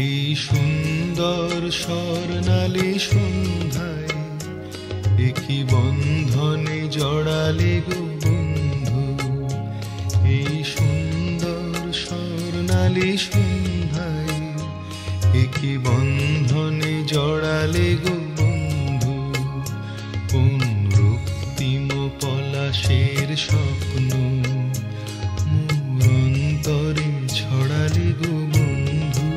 এই সুন্দর স্বর্ণালী সন্ধ্যায় একই বন্ধনে জড়ালে গো বন্ধু। এই সুন্দর স্বর্ণালী সন্ধ্যায় একই বন্ধনে জড়ালে গো বন্ধু। কোন রক্তিম পলাশের স্বপ্ন মোর অন্তরে ছড়ালে গো বন্ধু।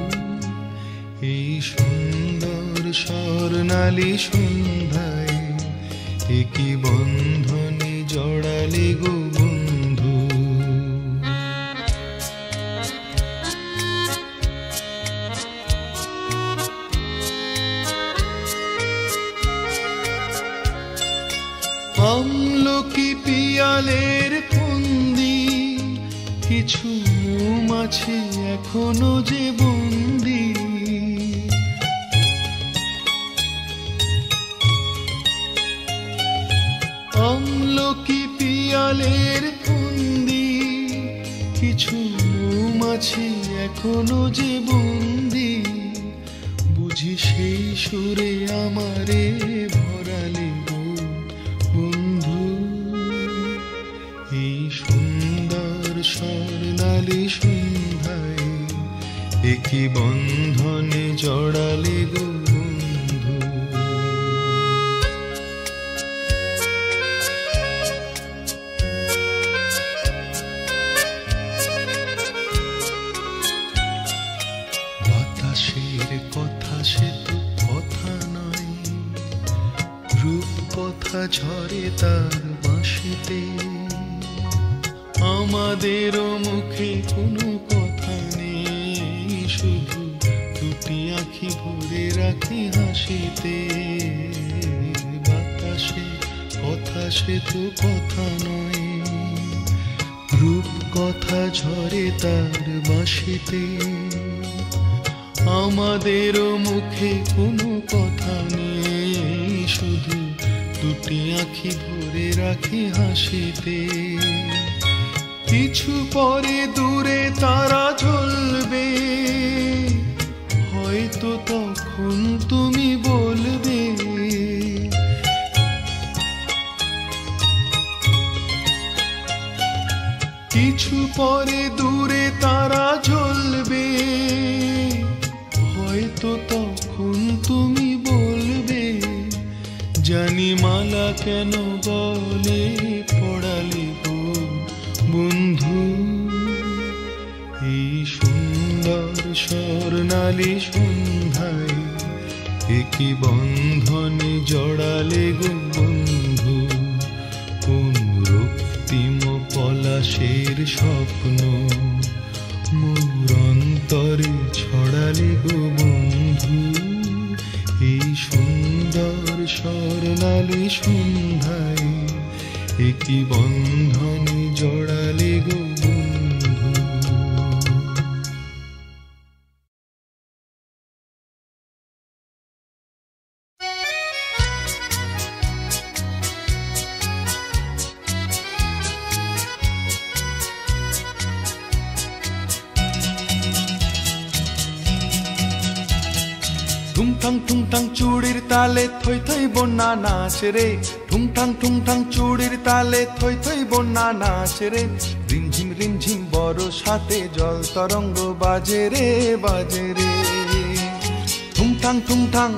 এই সুন্দর স্বর্ণালী সন্ধ্যায় একই বন্ধনে জড়ালে গো বন্ধু। আমলকি পিয়ালের ফন্দি কিছু মৌমাছি এখনো যে বন্দি। আমলকি পিয়ালের ফন্দি কিছু মৌমাছি এখনো যে বন্দি। বুঝি সেই সুরে আমারে ভরালে গো বন্ধু। এই সুন্দর স্বর্ণালী সন্ধ্যায় একই বন্ধনে জড়ালে গো বন্ধু। বাতাসের কথা সে তো কথা নয়, রূপ কথা ঝরে তার বাঁশিতে। আমাদেরও মুখে কোনো কথা নেই, শুধু দুটি আঁখি ভরে রাখি হাসিতে। বাতাসের কথা সে তো কথা নয়, রূপ কথা ঝরে তার বাঁশিতে। আমাদেরও মুখে কোনো কথা নেই, শুধু দুটি আঁখি ভরে রাখি হাসিতে। কিছু পরে দূরে তারা জ্বলবে, হয়তো তখন তুমি বলবে কিছু পরে দূরে তারা জ্বলবে, হয়তো তখন তুমি বলবে জানি মালা কেন বলে পড়ালে গো বন্ধু। এই সুন্দর স্বর্ণালী সন্ধ্যায় একই বন্ধনে জড়ালে গো বন্ধু। কোন রক্তিম পলাশের স্বপ্ন মোর অন্তরে ছড়ালে গো বন্ধু। এই সুন্দর স্বর্ণালী সন্ধ্যায় একই বন্ধনে জড়ালে গো বন্ধু। ঠুংঠাং ঠুংঠাং চুড়ির তালে থই থই বন্যা নাচ রে। ঠুংঠাং ঠুংঠাং চুড়ির তালে থই থই বন্যা নাচ রে। রিমঝিম বড় সাথে জল তরঙ্গ বাজে রে বাজে রে। ঠুংঠাং ঠুংঠাং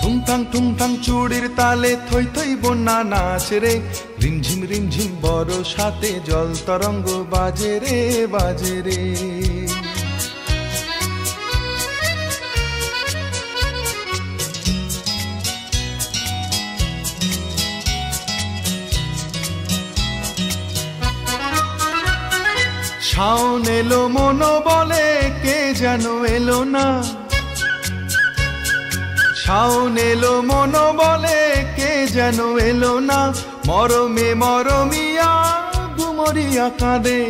ঠুংঠাং ঠুংঠাং চুড়ির তালে থই থই বন্যা নাচ রে। রিমঝিম বড় সাথে জল তরঙ্গ বাজে রে বাজে রে। শাওন এলো মন বলে কে যেন এলো না। শাওন এলো মন বলে কে যেন এলো না। মরমে মরমিয়া গুমরিয়া কাঁদে,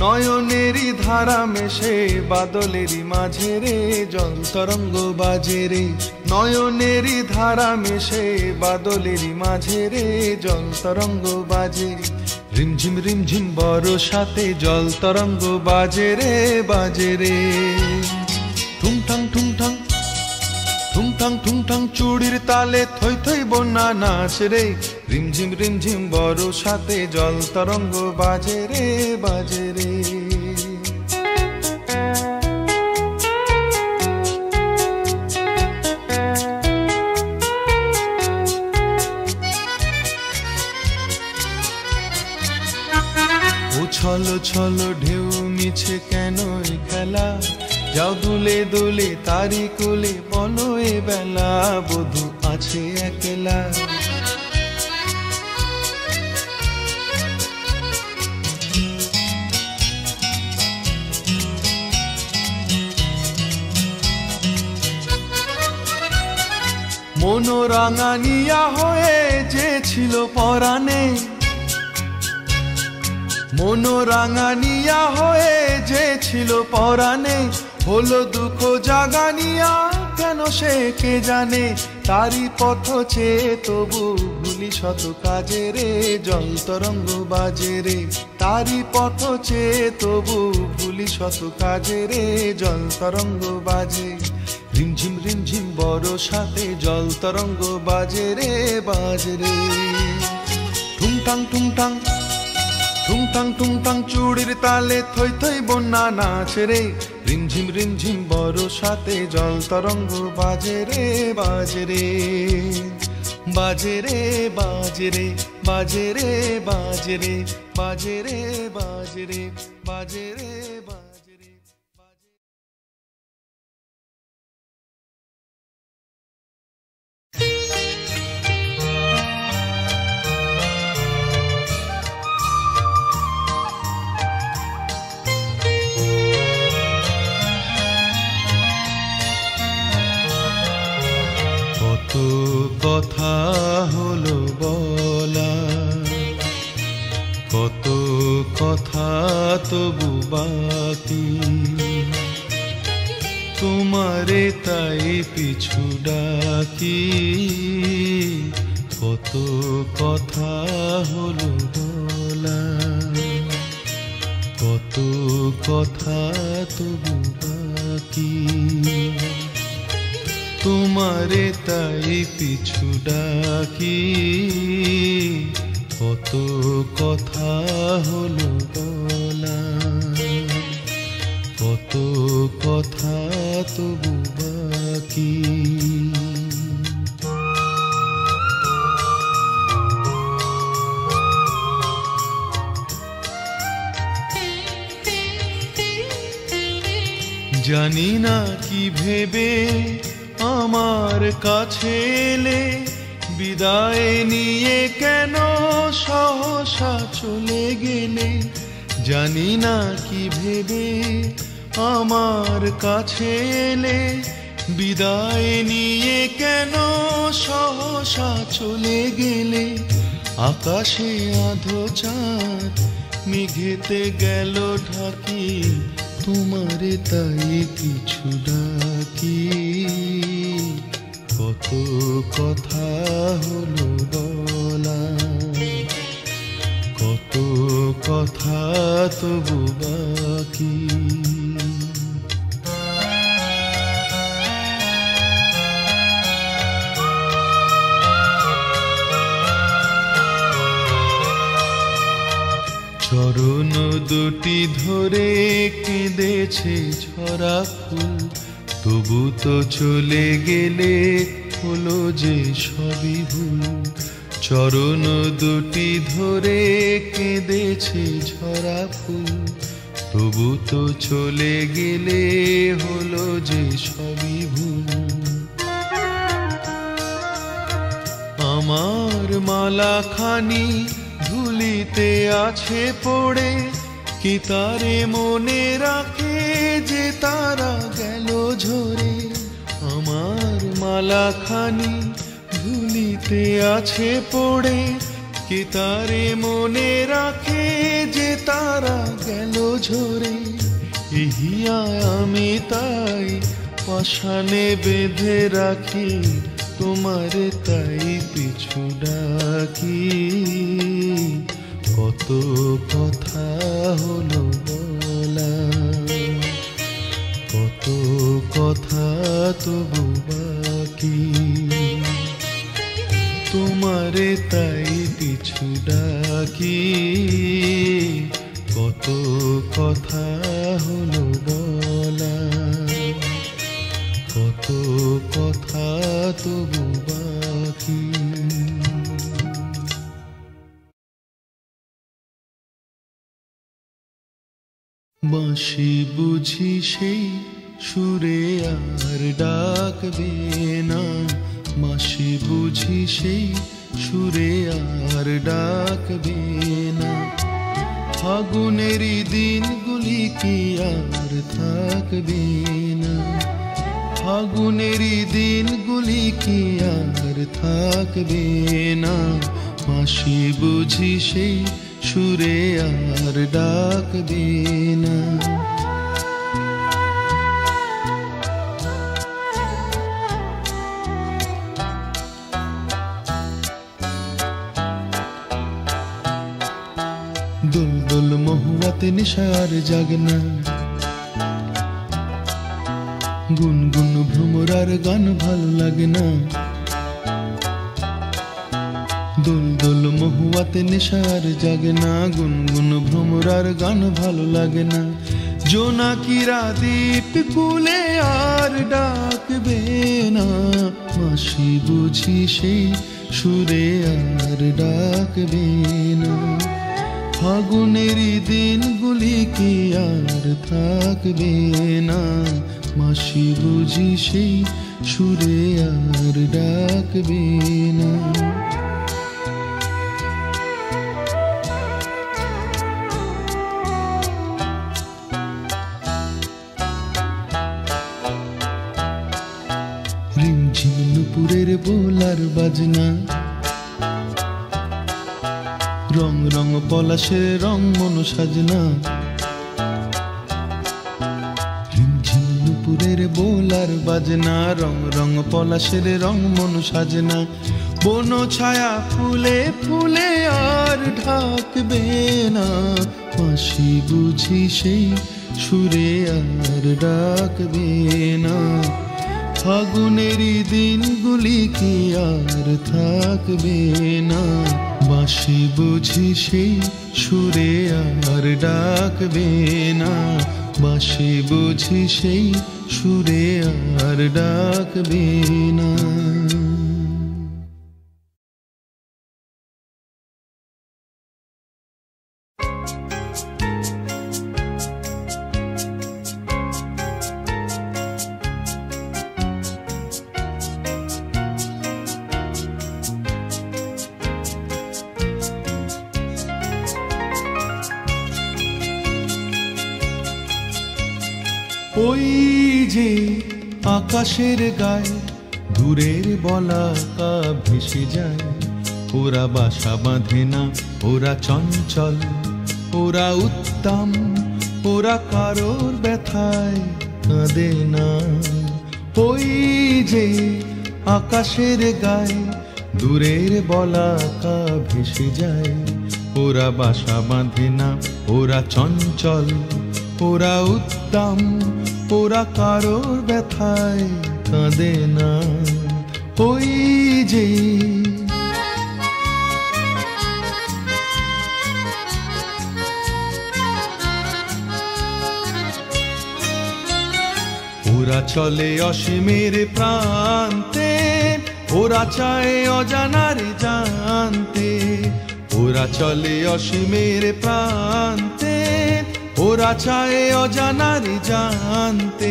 নয়নেরই ধারা মেশে বাদলেরই মাঝে রে জল তরঙ্গ বাজে রে। নয়নেরই ধারা মেশে বাদলেরই মাঝে রে জল তরঙ্গ বাজে। রিমঝিম বরসাতে জল তরঙ্গ বাজে রে বাজে রে। ঠুংঠাং ঠুংঠাং ঠুংঠাং ঠুংঠাং চুড়ির তালে থই থই বন্যা নাচ রে। রিমঝিম বরসাতে জল তরঙ্গ বাজে রে বাজে রে। ছলো ছলো ঢেউ মিছে কেন এ খেলা, যাও দুলে দুলে তারি কোলে বলো এ বেলা বধূ আছে একলা। মনোরাঙানিয়া হয়ে যে ছিল পরাণে, মনোরাঙানিয়া হয়ে যে ছিল পরাণে, হলো দুঃখ জাগানিয়া কেন সে কে জানে। তারি পথ চেয়ে তবু ভুলি শত কাজে রে, জল তরঙ্গ বাজে রে। তারি পথ চেয়ে তবু ভুলি শত কাজে রে, জল তরঙ্গ বাজে। রিমঝিম বরসাতে জল তরঙ্গ বাজে রে বাজে রে। ঠুংঠাং ঠুংঠাং ঠুংঠাং ঠুংঠাং চুড়ির তালে থই থই বন্যা নাচ রে। রিমঝিম বরসাতে জল তরঙ্গ বাজে রে বাজে রে। বাজে রে বাজে রে বাজে রে বাজে রে বাজে রে বাজে রে বাজে রে বাজে রে। কত কথা হলো বলা, কত কথা তবু বাকি, তোমারে তাই পিছু ডাকি। কত কথা হলো বলা, কত কথা তবু বাকি, তোমারে তাই পিছু ডাকি। কত কথা হলো বলা, কত কথা তবু বাকি। জানি না কি ভেবে আমার কাছে এলে, বিদায় নিয়ে কেন সহসা চলে গেলে। জানি না কি ভেবে আমার কাছে এলে, বিদায় নিয়ে কেন সহসা চলে গেলে। আকাশে আধো চাঁদ মেঘেতে গেল ঢাকি, তোমারে তাই কিছু ডাকি। কত কথা হলো বলা, কত কথা তবু বাকি। চরণ দুটি ধরে কেঁদেছে ঝরা ফুল, তবু তো চলে গেলে হলো যে সবই ভুল। চরণ দুটি ধরে কেঁদেছে ঝরা ফুল, তবু তো চলে গেলে হলো যে সবই ভুল। আমার মালাখানি ধুলিতে আছে পড়ে, কি তারে মনে রাখে যে তারা গেল ঝরে। আমার মালাখানি ধুলিতে আছে পড়ে, কি তারে মনে রাখে যে তারা গেল ঝরে। ইহিয়া আমি তাই পাশানে বেঁধে রাখি, তোমারে তাই পিছু ডাকি। কত কথা হলো বলা, কত কথা তবু বাকি, তোমারে তাই পিছু ডাকি, কত কথা হলো বলা, কত কথা তবু বাকি। বাঁশি বুঝি সেই সুরে আর ডাকবে না, বাঁশি বুঝি সেই সুরে আর ডাকবে না, ফাগুনেরই দিনগুলি কি আর থাকবে না, ফাগুনেরই দিনগুলি কি আর থাকবে না, বাঁশি বুঝি সেই সুরে আর ডাকবে না। দোল দোল মহুয়াতে নিশার জাগনা, গুনগুন ভ্রমরার গান ভালো লাগে না, দোল দোল মহুয়াতে নেশার জাগে না, গুনগুন ভ্রমরার গান ভালো লাগে না, জোনাকিরা দীপ ফুলে আর ডাকবে না, বাঁশি বুঝি সেই সুরে আর ডাকবে না, ফাগুনেরই দিনগুলি কি আর থাকবে না, বাঁশি বুঝি সেই সুরে আর ডাকবে না। রিমঝিম নুপুরের বোলার বাজনা, রং রং পলাশের রং মন সাজনা, রিমঝিম নুপুরের বোলার বাজনা, রং রং পলাশের রং মন সাজনা, বন ছায়া ফুলে ফুলে আর ঢাকবে না, বাঁশি বুঝি সেই সুরে আর ডাকবে না, ফাগুনেরই দিনগুলি কি আর থাকবে না, বাঁশি বুঝি সেই সুরে আর ডাকবে না, বাঁশি বুঝি সেই সুরে আর ডাকবে না। ওই যে আকাশের গায়ে দূরের বলাকা ভেসে যায়, ওরা বাসা বাঁধে না, ওরা চঞ্চল, ওরা উত্তম, ওরা কারোর ব্যথায় কাঁদে না। ওই যে আকাশের গায়ে দূরের বলাকা ভেসে যায়, ওরা বাসা বাঁধে না, ওরা চঞ্চল, ওরা উত্তম, ওরা কারোর ব্যথায় কাঁদে না। ওই যে ওরা চলে অসীমের প্রান্তে, ওরা চায় অজানার জানতে, ওরা চলে অসীমের প্রান্তে, ওরা চায় অজানার জানতে,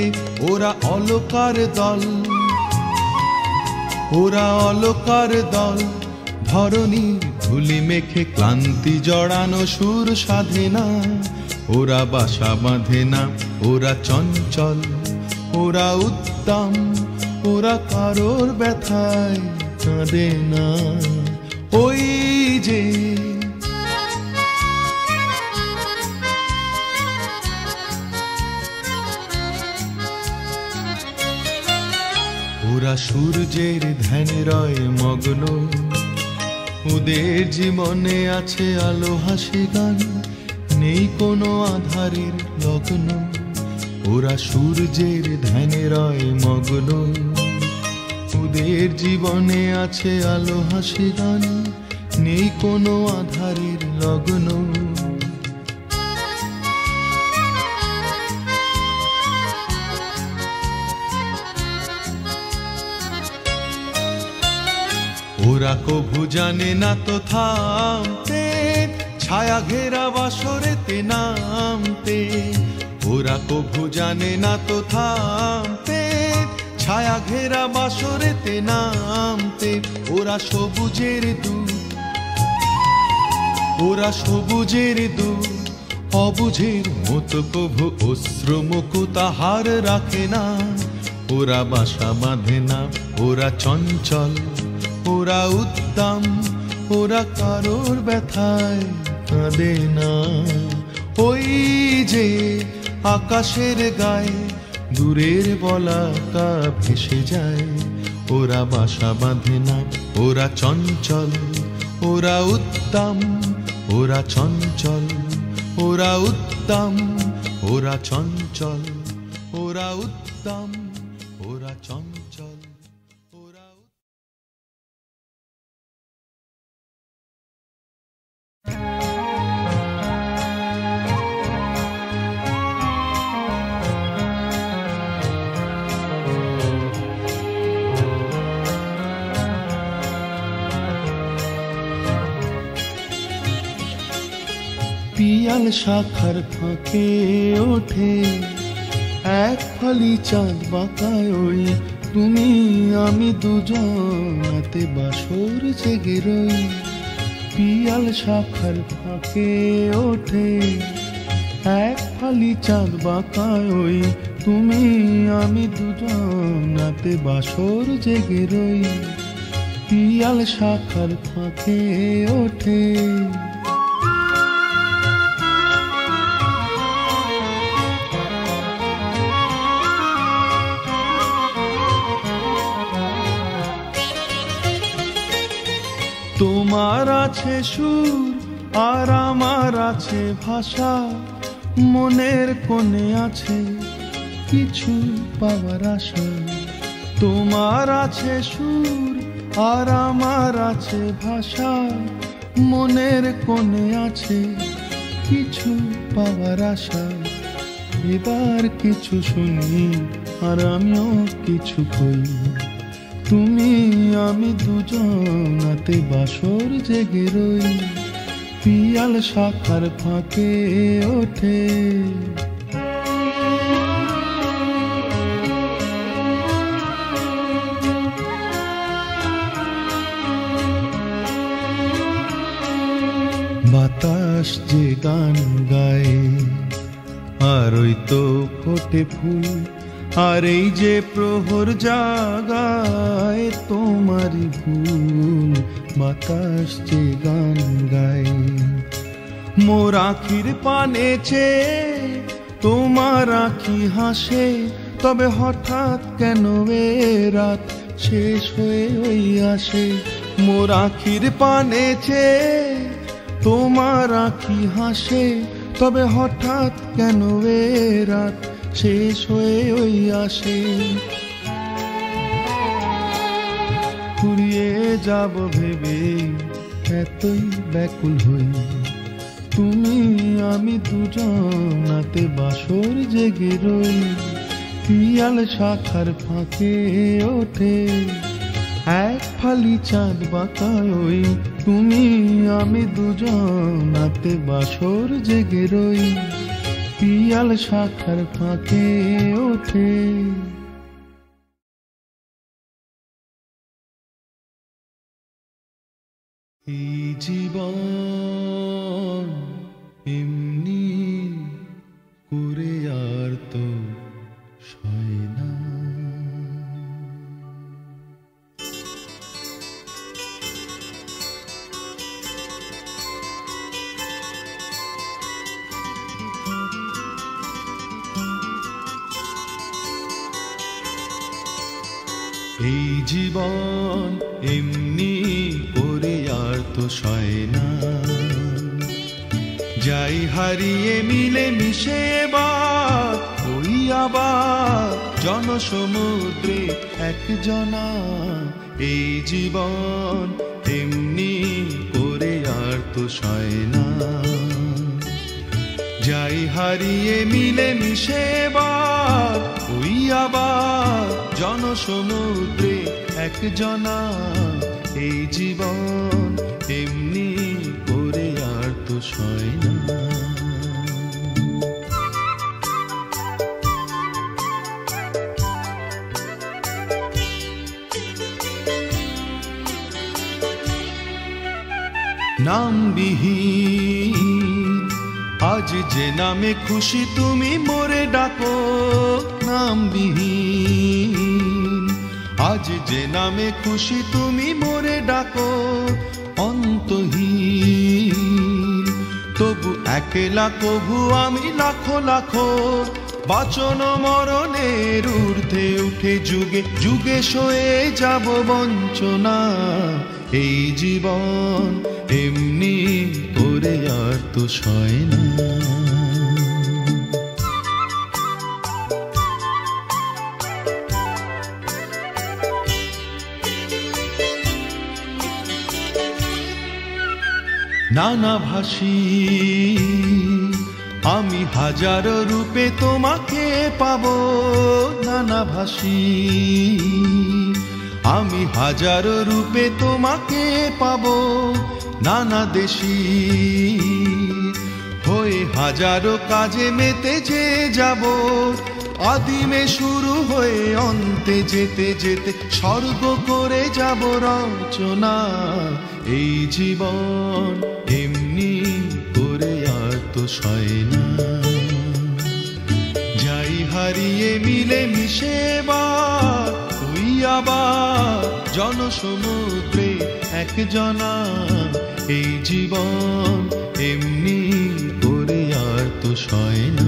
ওরা অলকার দল, ওরা অলকার দল, ধরণীর ধুলি মেখে ক্লান্তি জড়ানো সুর সাধে না, ওরা বাসা বাঁধে না, ওরা চঞ্চল, ওরা উত্তম, ওরা কারোর ব্যথায় কাঁদে না। ওই যে ওরা সূর্যের ধ্যানে রয় মগ্ন, ওদের জীবনে আছে আলো হাসি গান, নেই কোনো আধারের লগ্ন, ওরা সূর্যের ধ্যানে রয় মগ্ন। ওদের জীবনে আছে আলো হাসি গান, নেই কোনো আধারের লগ্ন। ওরা কভু জানে না তো থামতে, ছায়া ঘেরা বাসরেতে নামতে। ওরা কভু জানে না তো থামতে, ছায়া ঘেরা বাসরেতে নামতে। ওরা সবুজের দূত, ওরা সবুজের দূত, অবুঝের মতো কভু অশ্রু মুকুতা হার রাখে না। ওরা বাসা বাঁধে না, ওরা চঞ্চল, ওরা উদ্দাম, ওরা কারোর ব্যথায় কাঁদে না। ওই যে আকাশের গায়ে দূরের বলাকা ভেসে যায়, ওরা বাসা বাঁধে না, ওরা চঞ্চল, ওরা উদ্দাম, ওরা চঞ্চল, ওরা উদ্দাম, ওরা চঞ্চল, ওরা উদ্দাম, ওরা চঞ্চল। পিয়াল শাখার ফাঁকে ওঠে এক ফালি চাঁদ বাঁকায়, ওই তুমি আমি দুজনাতে বাসর জেগে রই। পিয়াল শাখার ফাঁকে ওঠে এক ফালি চাঁদ বাঁকায়, ওই তুমি আমি দুজনাতে বাসর জেগে রই। পিয়াল শাখার ফাঁকে ওঠে। তোমার আছে সুর আর আমার আছে ভাষা, মনের কোণে আছে কিছু পাওয়ার আশা। তোমার আছে সুর আর আমার আছে ভাষা, মনের কোণে আছে কিছু পাওয়ার আশা। এবার কিছু শুনি আর আমিও কিছু কই, তুমি আমি দুজনাতে বাসর জেগে রই। পিয়াল শাখার ফাঁকে ওঠে। বাতাস যে গান গায় আর ওই তো ফোটে ফুল, আর এই যে প্রহর জাগায় তোমারই ভুল। বাতাস যে গান গায় মোর আখির পানেছে, তোমার আখি হাসে, তবে হঠাৎ কেন এ রাত শেষ হয়ে ওই আসে। মোর আখির পানেছে, তোমার আখি হাসে, তবে হঠাৎ কেন এ রাত শেষ হয়ে ওই আসে। ফুরিয়ে যাব ভেবে এতই ব্যাকুল হই, তুমি আমি দুজনাতে বাসর জেগে রই। পিয়াল শাখার ফাঁকে ওঠে এক ফালি চাঁদ বাঁকায়, ওই তুমি আমি দুজনাতে বাসর জেগে রই। পিয়াল শাখার ফাঁকে ওঠে। এই জীবন এমনি করে আর তো সয় না। এই জীবন এমনি করে আর তো সয় না। যাই হারিয়ে মিলে মিশে এবার ওই আবার জনসমুদ্রে একজনা। এই জীবন এমনি করে আর তো সয় না। যাই হারিয়ে মিলে মিশে এবার ওই আবার জনসমুদ্রে একজনা। এই জীবন এমনি করে আর তো সয় না। নামবিহীন আজ যে নামে খুশি তুমি মোরে ডাকো। নামবিহীন আজ যে নামে খুশি তুমি মোরে ডাকো। অন্তহীন তবু একলা কভু আমি লাখো লাখো। বাঁচন মরণের ঊর্ধ্বে উঠে যুগে যুগে সয়ে যাব বঞ্চনা। এই জীবন এমনি করে আর তো সয় না। নানা ভাষী আমি হাজারো রূপে তোমাকে পাবো। নানা ভাষী আমি হাজারো রূপে তোমাকে পাবো। নানা দেশী হয়ে হাজারো কাজে মেতে যে যাব। আদিমে শুরু হয়ে অন্তে যেতে যেতে স্বর্গ করে যাব রচনা। এই জীবন এমনি করে আর তো সয় না। যাই হারিয়ে মিলে মিশে এবার ওই আবার জনসমুদ্রে একজনা। এই জীবন এমনি করে আর তো সয় না।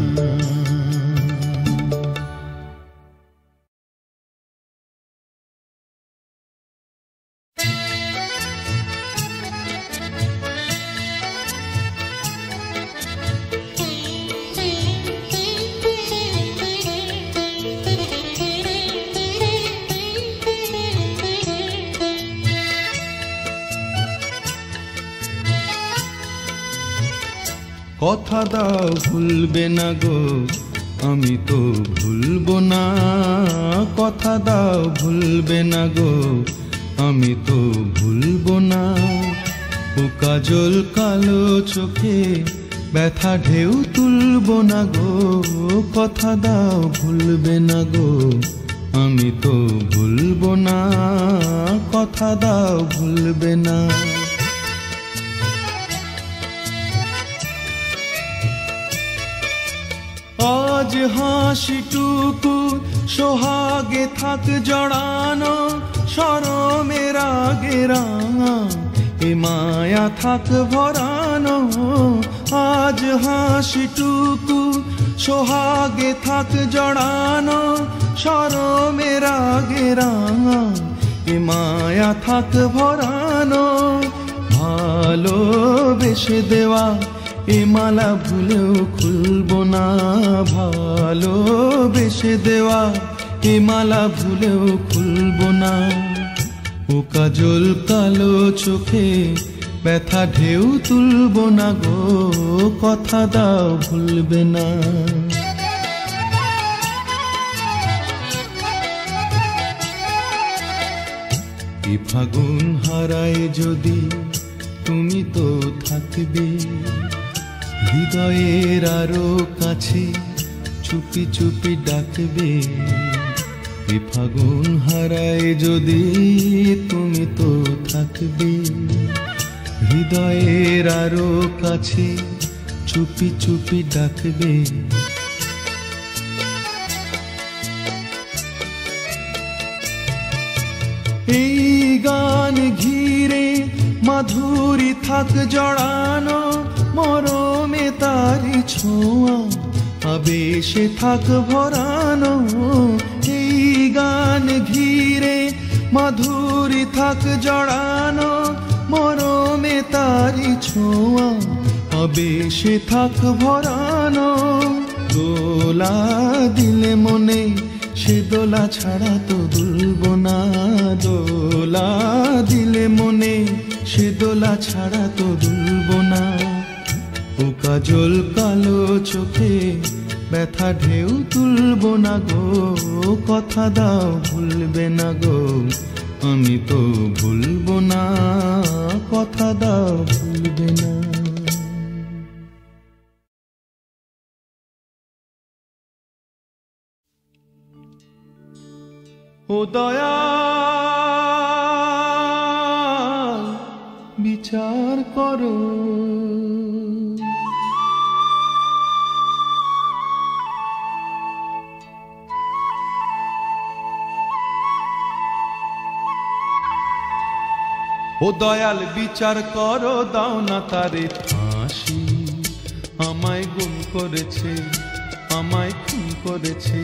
কথা দাও ভুলবে না গো আমি তো ভুলবো না। কথা দাও ভুলবে না গো আমি তো ভুলবো না। ও কাজল কালো চোখে ব্যথা ঢেউ তুলবো না গো। কথা দাও ভুলবে না গো আমি তো ভুলবো না। কথা দাও ভুলবে না। আজ হাসিটুকু সোহাগে থাক জড়ানো। শরমের আগে রাঙা এ মায়া থাক ভরানো। আজ হাসিটুকু সোহাগে থাক জড়ানো। শরমের আগে রাঙা এ মায়া থাক ভরানো। ভালোবেসে দেওয়া এ মালা ভুলেও খুলবো না। ভালোবেসে দেওয়া এ মালা ভুলেও খুলবো না। ও কাজল কালো চোখে ব্যথা ঢেউ তুলবো না গো। কথা দাও ভুলবে না। এ ফাগুন হারায় যদি তুমি তো থাকবে। হৃদয়ের আরো কাছে চুপি চুপি ডাকবে। এ ফাগুন হারায় যদি তুমি তো থাকবে। হৃদয়ের আরো কাছে চুপি চুপি ডাকবে। এই গান ঘিরে মাধুরী থাক জড়ানো। মরমে তারি ছোঁয়া আবেশে থাক ভরানো। এই গান ঘিরে মাধুরী থাক জড়ানো, মরমে তারি ছোঁয়া আবেশে থাক ভরানো। দোলা দিলে মনে সে দোলা ছাড়া তো দুলব না, দোলা দিলে মনে সে দোলা ছাড়া তো দুলব না। ও কাজল কালো চোখে ব্যথা ঢেউ তুলব না গো, কথা দাও ভুলবে না গো, আমি তো ভুলব না, কথা দাও ভুলবে না। ও দয়াল বিচার করো, ও দয়াল বিচার করো, দাও না তারে ফাঁসি। আমায় গুম করেছে, আমায় খুন করেছে,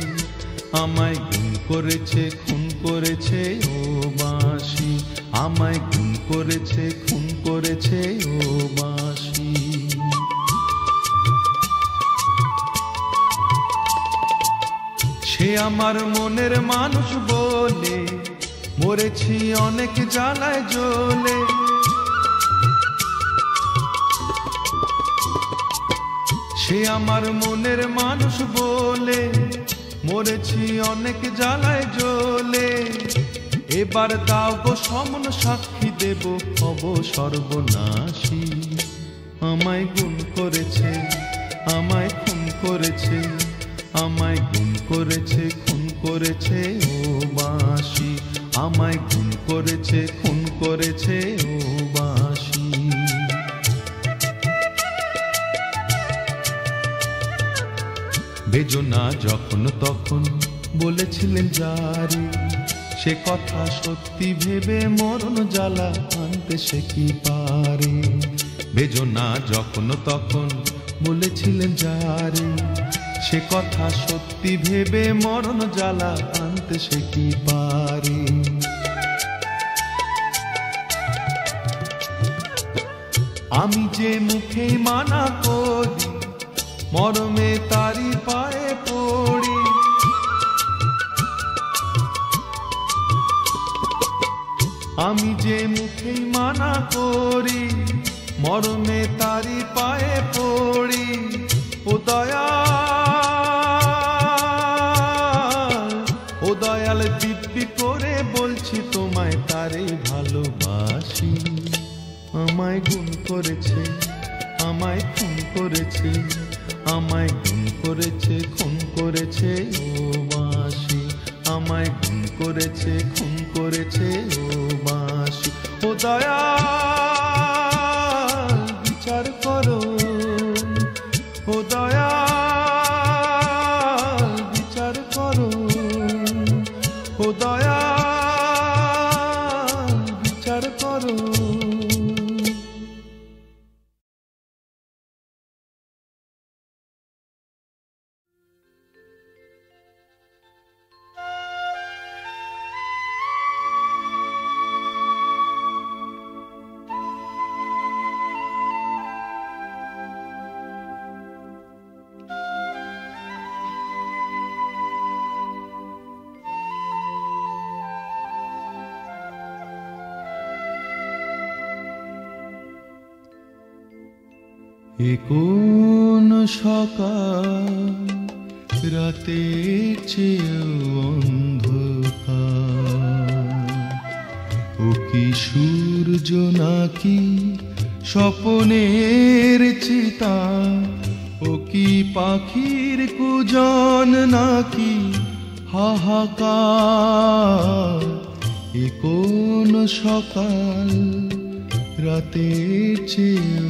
আমায় গুম করেছে, খুন করেছে ও বাঁশি। আমায় গুম করেছে, খুন করেছে ও বাঁশি। সে আমার মনের মানুষ বলে মরেছি অনেক জ্বালায় জ্বলে। সে আমার মনের মানুষ বলে মরেছি অনেক জ্বালায় জ্বলে। এবার দাও গো সমন সাক্ষী দেব হব সর্বনাশী। আমায় গুম করেছে, আমায় খুন করেছে, আমায় গুম করেছে, খুন করেছে ও বাঁশি। আমায় খুন করেছে, খুন করেছে ও বাঁশি। বেজনা যখন তখন বলেছিলেন যারে, সে কথা সত্যি ভেবে মরণ জ্বালা আনতে সে কি পারে। বেজনা যখন তখন বলেছিলেন যারে, সে কথা সত্যি ভেবে মরণ জ্বালা আনতে সে কি পারে। আমি যে মুখে মানা করি, মরমে তারি পায়ে পড়ি। আমি যে মুখে মানা করি, মরমে তারি পায়ে পড়ি। ও দয়াল, ও দয়াল দিব্যি করে বলছি তোমায় তারে ভালোবাসি। আমায় গুম করেছে, আমায় খুন করেছে, আমায় গুম করেছে, খুন করেছে ও বাঁশি। আমায় গুম করেছে, খুন করেছে ও বাঁশি। ও দয়াল বিচার করো, ও দয়াল বিচার করো, ও দয়াল বিচার করো। এ কোন সকাল, রাতের চেয়েও অন্ধকার। ও কি সূর্য নাকি স্বপনের চিতা, ও কি পাখির কুজন নাকি হাহাকার। এ কোন সকাল, রাতের চেয়েও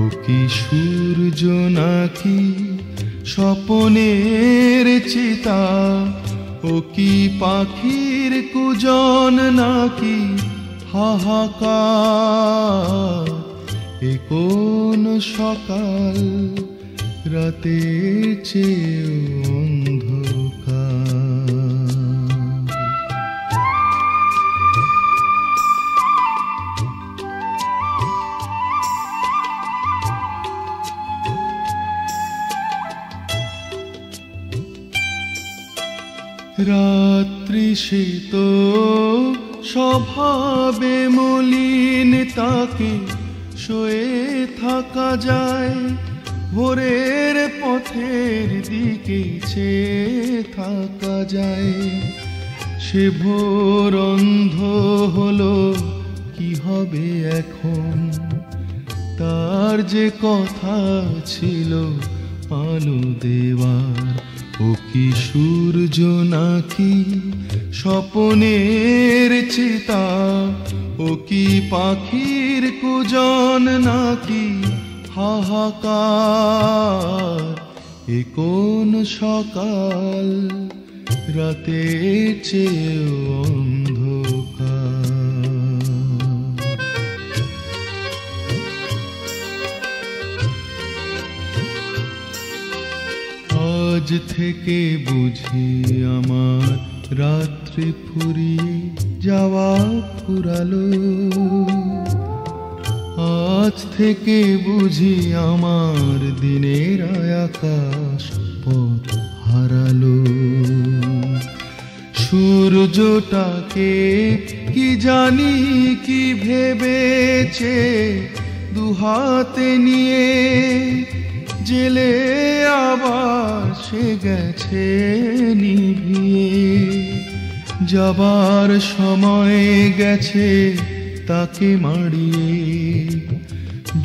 ও কি সূর্য নাকি স্বপনের চিতা, ও কি পাখির কুজন নাকি হাহাকার। এ কোন সকাল, রাতের চেয়ে অন্ধকার। রাত্রি সে তো স্বভাবে মলিন, তাকে শোয়ে থাকা যায়, ভোরের পথের দিকে চেয়ে থাকা যায়। সে ভোর অন্ধ হলো, কি হবে এখন? তার যে কথা ছিল আলো দেওয়ার, ও কি সূর্য নাকি স্বপনের চিতা? ও কি পাখির কুজন নাকি হাহাকার? এ কোন সকাল, রাতের চেয়েও অন্ধকার। আজ থেকে বুঝি আমার রাত্রি ফুরিয়ে যাওয়া ফুরালো, আজ থেকে বুঝি আমার দিনের আকাশ পথ হারালো। সূর্যটাকে কি জানি কি ভেবেছে, দুহাতে নিয়ে জেলে আবার সে গেছে নিভিয়ে। যাবার সময় গেছে তাকে মাড়িয়ে,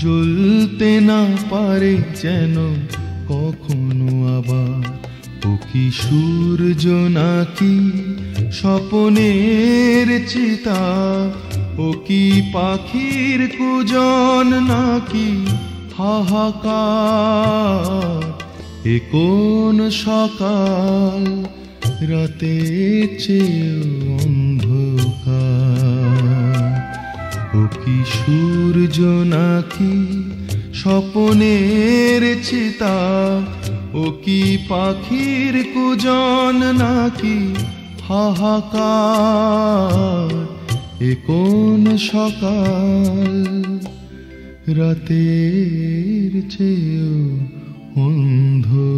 জ্বলতে না পারে যেন কখনো আবার। ও কি সূর্য নাকি স্বপনের চিতা? ও কি পাখির কুজন নাকি হাহাকার? এ কোন সকাল, রাতের চেয়েও অন্ধকার। ও কি সূর্য নাকি স্বপনের চিতা? ও কি পাখির কুজন নাকি হাহাকার? এ কোন সকাল, রাতের চেয়েও অন্ধকার।